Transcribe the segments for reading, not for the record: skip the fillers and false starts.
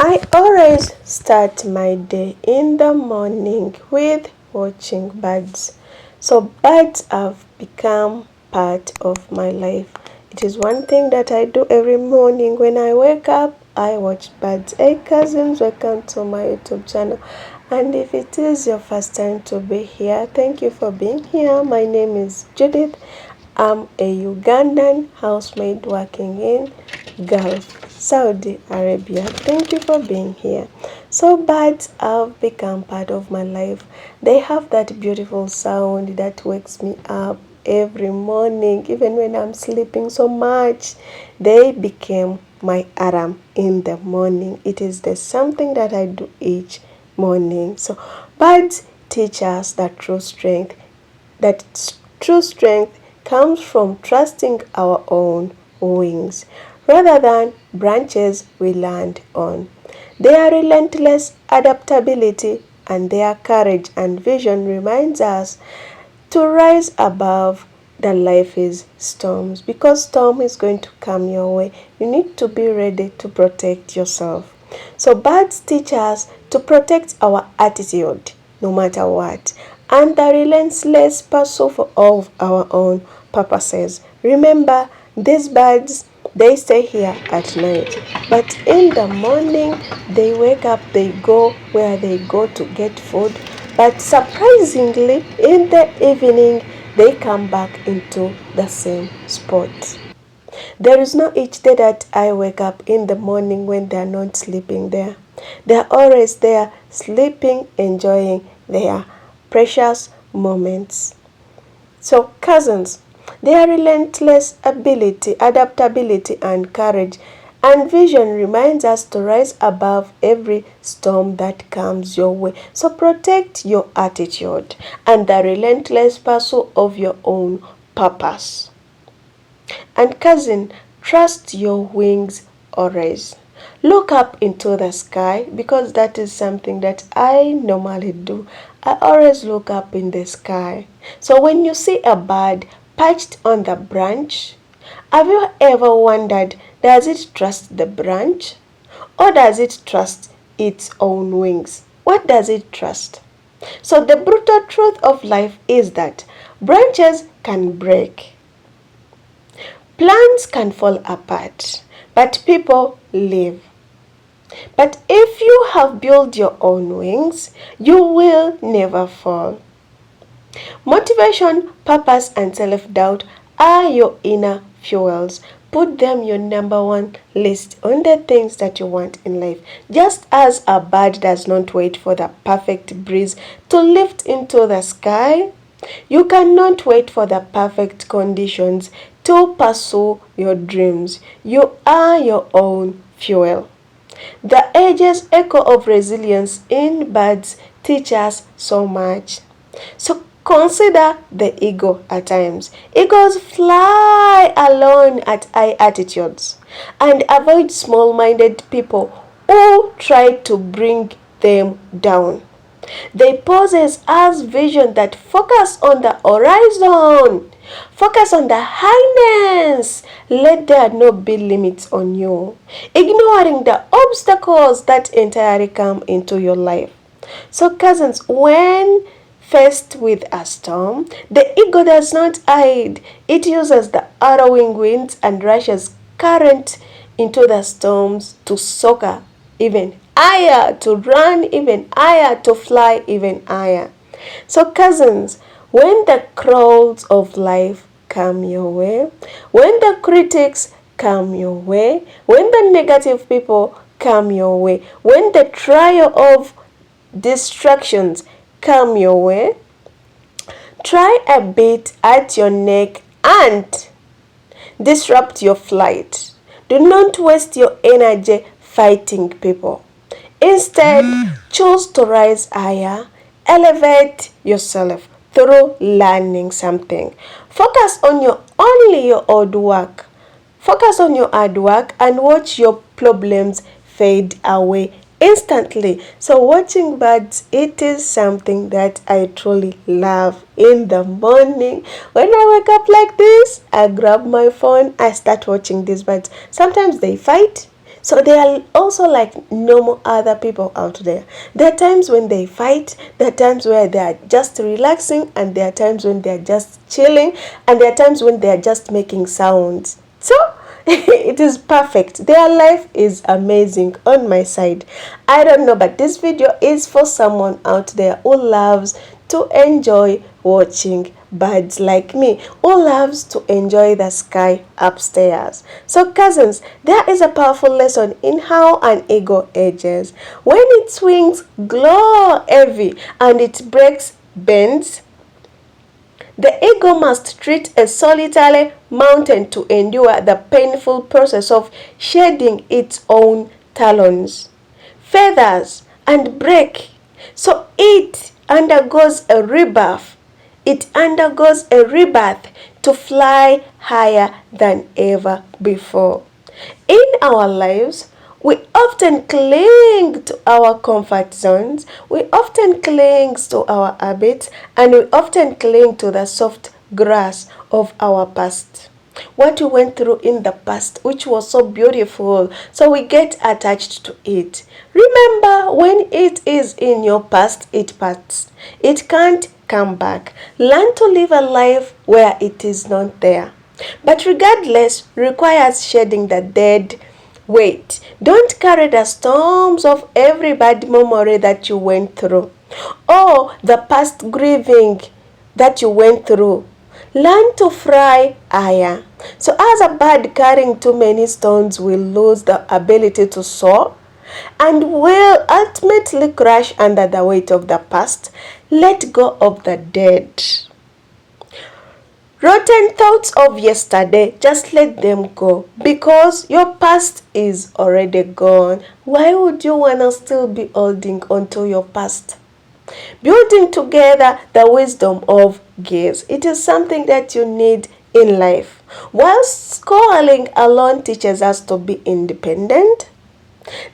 I always start my day in the morning with watching birds. So birds have become part of my life. It is one thing that I do every morning when I wake up. I watch birds. Hey cousins, welcome to my YouTube channel. And if it is your first time to be here, thank you for being here. My name is Judith. I'm a Ugandan housemaid working in Gulf, Saudi Arabia. Thank you for being here. So birds have become part of my life. They have that beautiful sound that wakes me up every morning, even when I'm sleeping so much. They became my alarm in the morning. It is the something that I do each morning. So birds teach us that true strength comes from trusting our own wings rather than branches we land on. Their relentless adaptability and their courage and vision reminds us to rise above the life is storms, because storm is going to come your way. You need to be ready to protect yourself. So birds teach us to protect our attitude no matter what, and the relentless pursuit of our own purposes. Remember, these birds, they stay here at night, but in the morning they wake up, they go where they go to get food, but surprisingly in the evening they come back into the same spot. There is no each day that I wake up in the morning when they are not sleeping there. They are always there, sleeping, enjoying their precious moments. So, cousins, their relentless ability, adaptability, and courage and vision reminds us to rise above every storm that comes your way. So, protect your attitude and the relentless pursuit of your own purpose. And cousin, trust your wings always. Look up into the sky, because that is something that I normally do. I always look up in the sky. So when you see a bird perched on the branch, have you ever wondered, does it trust the branch or does it trust its own wings? What does it trust? So the brutal truth of life is that branches can break. Plants can fall apart, but people live. But if you have built your own wings, you will never fall. Motivation, purpose, and self-doubt are your inner fuels. Put them your number one list on the things that you want in life. Just as a bird does not wait for the perfect breeze to lift into the sky, you cannot wait for the perfect conditions to pursue your dreams. You are your own fuel. The ages echo of resilience in birds teach us so much. So consider the eagle at times. Eagles fly alone at high altitudes and avoid small-minded people who try to bring them down. They possess as vision that focus on the horizon. Focus on the highness. Let there not be limits on you. Ignoring the obstacles that entirely come into your life. So cousins, when faced with a storm, the eagle does not hide. It uses the arrowing winds and rushes current into the storms to soar even higher, to run even higher, to fly even higher. So cousins, when the crowds of life come your way, when the critics come your way, when the negative people come your way, when the trial of distractions come your way, try a bit at your neck and disrupt your flight. Do not waste your energy fighting people. Instead, choose to rise higher, elevate yourself through learning something. Focus on your hard work. Focus on your hard work and watch your problems fade away instantly. So watching birds, it is something that I truly love. In the morning when I wake up like this, I grab my phone, I start watching these birds. Sometimes they fight, So they are also like normal other people out there. There are times when they fight, there are times where they are just relaxing, and there are times when they are just chilling, and there are times when they are just making sounds. So it is perfect. Their life is amazing on my side. I don't know, but this video is for someone out there who loves to enjoy watching birds like me, who loves to enjoy the sky upstairs. So cousins, there is a powerful lesson in how an eagle ages. When its wings glow heavy and it breaks bends, the eagle must treat a solitary mountain to endure the painful process of shedding its own talons, feathers, and break. So it undergoes a rebirth. It undergoes a rebirth to fly higher than ever before. In our lives, we often cling to our comfort zones, we often cling to our habits, and we often cling to the soft grass of our past. What we went through in the past, which was so beautiful, so we get attached to it. Remember, when it is in your past, it passed. It can't come back. Learn to live a life where it is not there. But regardless, requires shedding the dead weight. Don't carry the storms of every bad memory that you went through, or the past grieving that you went through. Learn to fly higher. So as a bird carrying too many stones will lose the ability to soar and will ultimately crash under the weight of the past, let go of the dead. Rotten thoughts of yesterday, just let them go, because your past is already gone. Why would you want to still be holding on to your past? Building together the wisdom of gaze. It is something that you need in life. While schooling alone teaches us to be independent,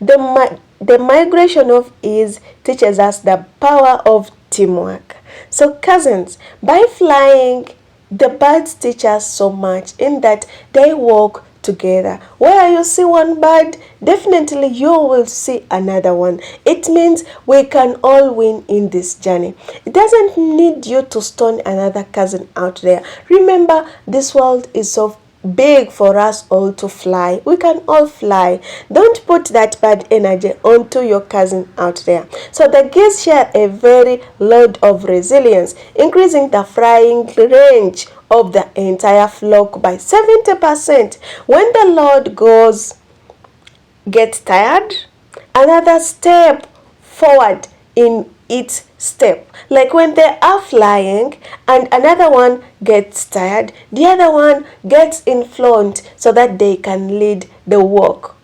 the migration of ease teaches us the power of teamwork. So cousins, by flying, the birds teach us so much in that they walk together. Where you see one bird, definitely you will see another one. It means we can all win in this journey. It doesn't need you to stone another cousin out there. Remember, this world is so big for us all to fly. We can all fly. Don't put that bad energy onto your cousin out there. So the geese share a very load of resilience, increasing the flying range of the entire flock by 70%. When the load gets tired, another step forward in each step. Like when they are flying and another one gets tired, the other one gets in front so that they can lead the walk.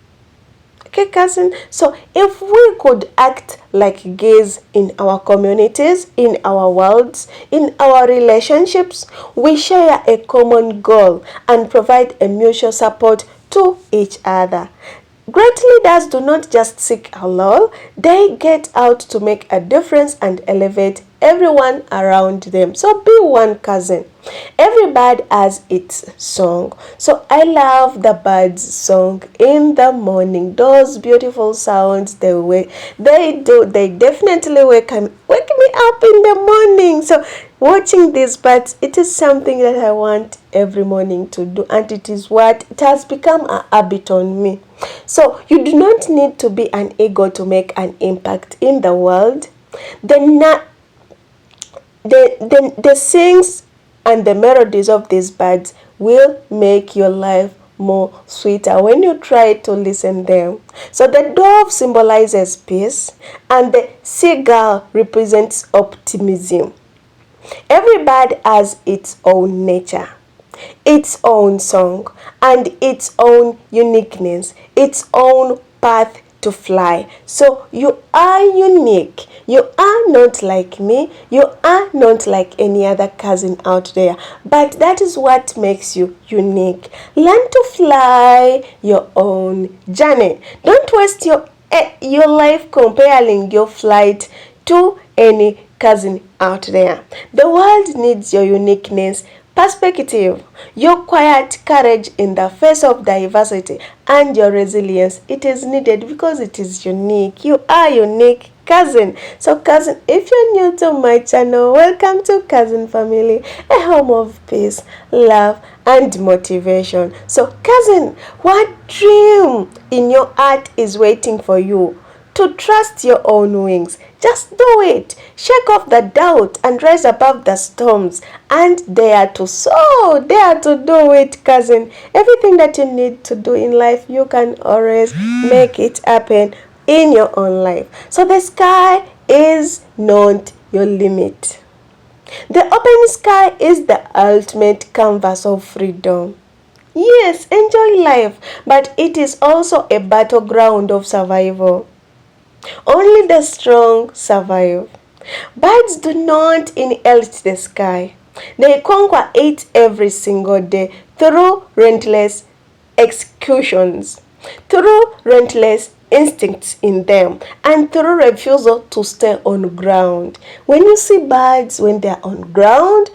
Okay, cousin? So if we could act like geese in our communities, in our worlds, in our relationships, we share a common goal and provide a mutual support to each other. Great leaders do not just seek alone, they get out to make a difference and elevate everyone around them. So be one cousin. Every bird has its song. So I love the bird's song in the morning. Those beautiful sounds they definitely wake me up in the morning. So watching these birds, it is something that I want every morning to do, and it has become a habit on me. So you do not need to be an eagle to make an impact in the world. The sings and the melodies of these birds will make your life more sweeter when you try to listen them. So the dove symbolizes peace and the seagull represents optimism. Every bird has its own nature, its own song, and its own uniqueness, its own path to fly. So you are unique. You are not like me. You are not like any other cousin out there. But that is what makes you unique. Learn to fly your own journey. Don't waste your life comparing your flight to any cousin out there. The world needs your uniqueness. Perspective, your quiet courage in the face of diversity, and your resilience. It is needed because it is unique. You are unique, cousin. So cousin, if you're new to my channel, welcome to Cousin Family, a home of peace, love, and motivation. So cousin, what dream in your heart is waiting for you to trust your own wings? Just do it. Shake off the doubt and rise above the storms. And dare to soar. Dare to do it, cousin. Everything that you need to do in life, you can always make it happen in your own life. So the sky is not your limit. The open sky is the ultimate canvas of freedom. Yes, enjoy life, but it is also a battleground of survival. Only the strong survive. Birds do not inherit the sky. They conquer it every single day through relentless executions, through relentless instincts in them, and through refusal to stay on ground. When you see birds when they're on ground,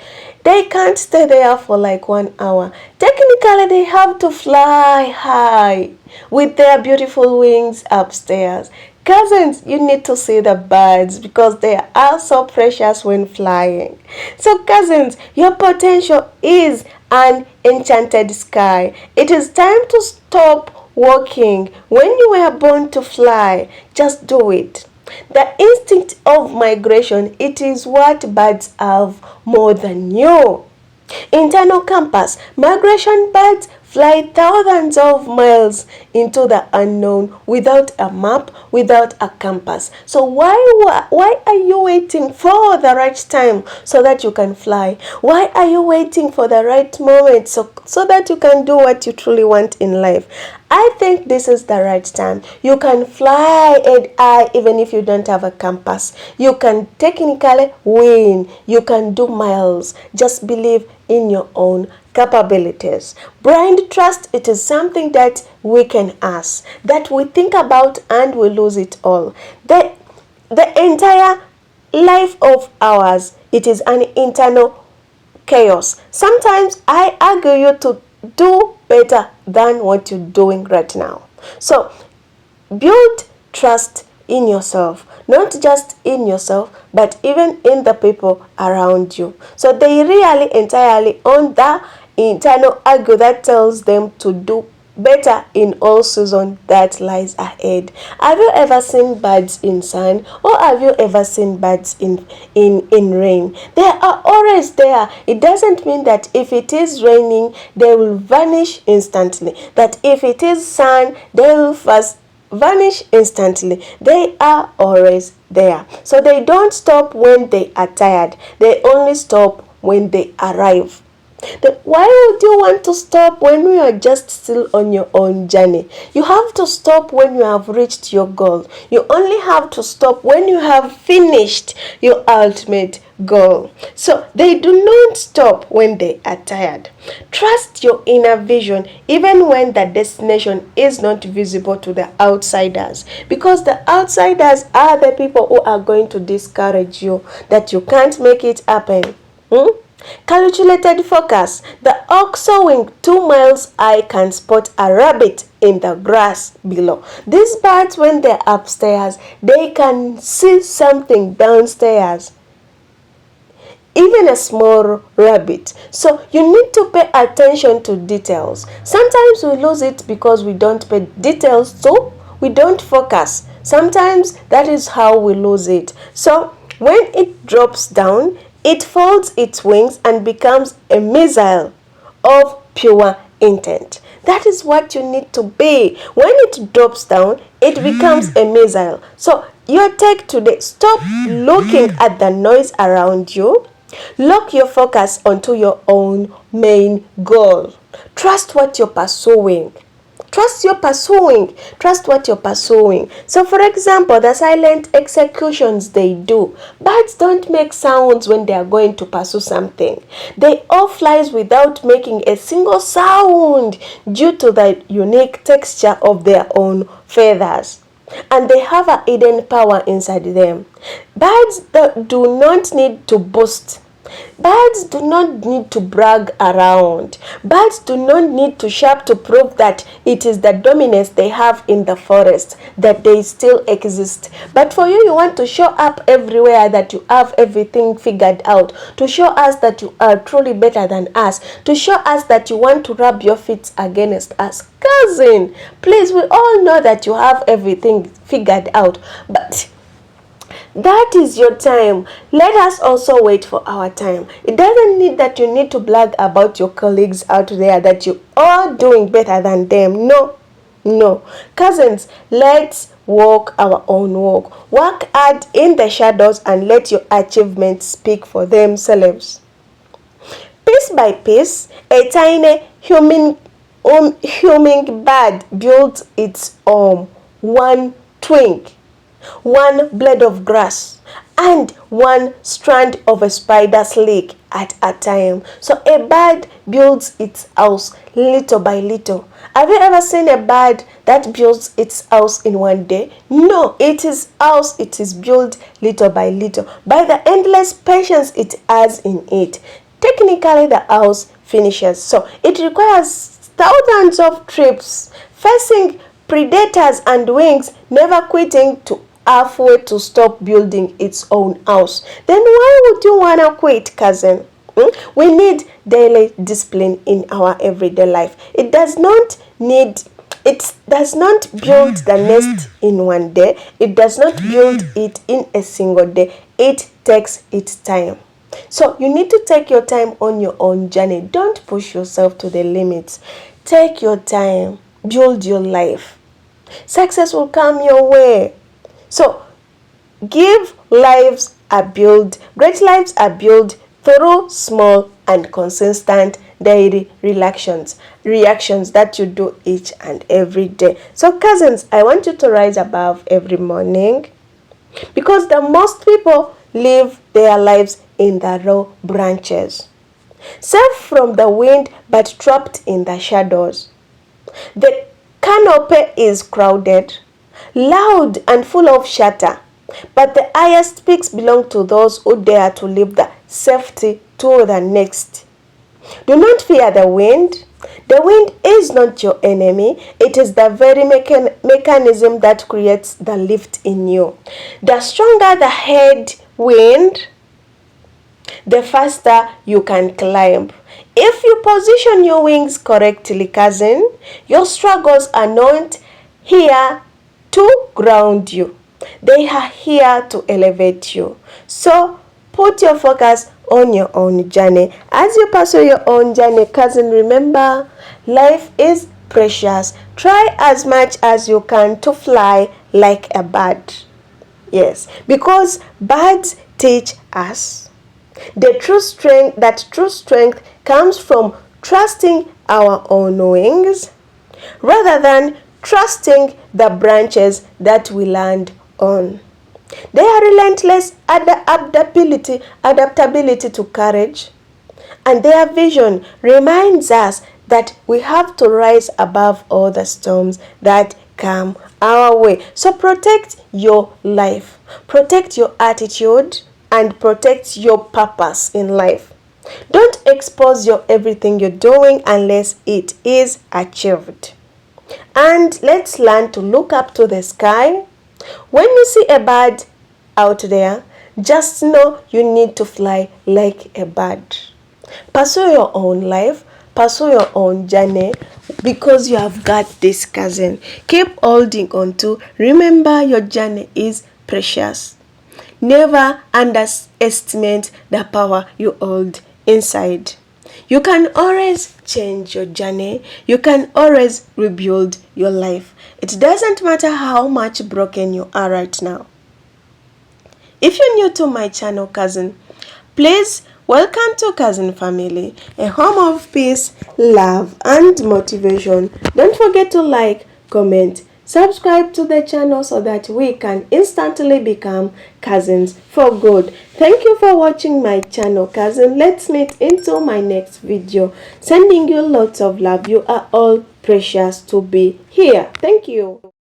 they can't stay there for like 1 hour. Technically, they have to fly high with their beautiful wings upstairs. Cousins, you need to see the birds because they are so precious when flying. So cousins, your potential is an enchanted sky. It is time to stop walking when you were born to fly. Just do it. The instinct of migration, it is what birds have more than you. Internal compass. Migration birds fly thousands of miles into the unknown without a map, without a compass. So why are you waiting for the right time so that you can fly? Why are you waiting for the right moment so that you can do what you truly want in life? I think this is the right time. You can fly high even if you don't have a compass. You can technically win. You can do miles. Just believe in your own capabilities. Blind trust, it is something that we can ask, that we think about and we lose it all. The entire life of ours, it is an internal chaos. Sometimes I argue you to do better than what you're doing right now. So build trust in yourself, not just in yourself, but even in the people around you. So they really entirely on the internal argue that tells them to do better in all season that lies ahead. Have you ever seen birds in sun, or have you ever seen birds in rain? They are always there. It doesn't mean that if it is raining they will vanish instantly, that if it is sun they will first vanish instantly. They are always there. So they don't stop when they are tired. They only stop when they arrive. Why would you want to stop when you are just still on your own journey? You have to stop when you have reached your goal. You only have to stop when you have finished your ultimate goal. So they do not stop when they are tired. Trust your inner vision even when the destination is not visible to the outsiders, because the outsiders are the people who are going to discourage you that you can't make it happen. Calculated focus. The ox sowing 2 miles high can spot a rabbit in the grass below. These birds, when they're upstairs, they can see something downstairs, even a small rabbit. So you need to pay attention to details. Sometimes we lose it because we don't pay details, so we don't focus. Sometimes that is how we lose it. So when it drops down, it folds its wings and becomes a missile of pure intent. That is what you need to be. When it drops down, it becomes a missile. So your take today, stop looking at the noise around you. Lock your focus onto your own main goal. Trust what you're pursuing. Trust you're pursuing. Trust what you're pursuing. So for example, the silent executions they do. Birds don't make sounds when they are going to pursue something. They all flies without making a single sound due to the unique texture of their own feathers. And they have a hidden power inside them. Birds that do not need to boost. Birds do not need to brag around. Birds do not need to shout to prove that it is the dominance they have in the forest, that they still exist. But for you, you want to show up everywhere that you have everything figured out, to show us that you are truly better than us, to show us that you want to rub your feet against us. Cousin, please, we all know that you have everything figured out, but that is your time. Let us also wait for our time. It doesn't need that you need to brag about your colleagues out there that you are doing better than them. No. Cousins, let's walk our own walk. Work hard in the shadows and let your achievements speak for themselves. Piece by piece, a tiny humming bird builds its home. One twig, one blade of grass, and one strand of a spider silk at a time. So a bird builds its house little by little. Have you ever seen a bird that builds its house in one day? No, it is built little by little by the endless patience it has in it. Technically, the house finishes, so it requires thousands of trips, facing predators and wings, never quitting to halfway to stop building its own house. Then why would you wanna quit, cousin? We need daily discipline in our everyday life. It does not build the nest in one day. It does not build it in a single day. It takes its time. So you need to take your time on your own journey. Don't push yourself to the limits. Take your time. Build your life. Success will come your way. So great lives are built through small and consistent daily reactions that you do each and every day. So cousins, I want you to rise above every morning, because the most people live their lives in the raw branches, safe from the wind but trapped in the shadows. The canopy is crowded, loud and full of chatter, but the highest peaks belong to those who dare to leave the safety to the next. Do not fear the wind. The wind is not your enemy. It is the very mechanism that creates the lift in you. The stronger the head wind, the faster you can climb. If you position your wings correctly, cousin, your struggles are not here to ground you. They are here to elevate you. So put your focus on your own journey. As you pursue your own journey, cousin, remember, life is precious. Try as much as you can to fly like a bird. Yes, because birds teach us that true strength comes from trusting our own wings rather than trusting the branches that we land on. Their relentless adaptability to courage and their vision reminds us that we have to rise above all the storms that come our way. So protect your life, protect your attitude, and protect your purpose in life. Don't expose everything you're doing unless it is achieved. And let's learn to look up to the sky. When you see a bird out there, just know you need to fly like a bird. Pursue your own life, pursue your own journey, because you have got this, cousin. Keep holding on to. Remember, your journey is precious. Never underestimate the power you hold inside. You can always change your journey. You can always rebuild your life. It doesn't matter how much broken you are right now. If you're new to my channel, cousin, please welcome to Cousin Family, a home of peace, love, and motivation. Don't forget to like, comment, subscribe to the channel so that we can instantly become cousins for good. Thank you for watching my channel, cousin. Let's meet into my next video. Sending you lots of love. You are all precious to be here. Thank you.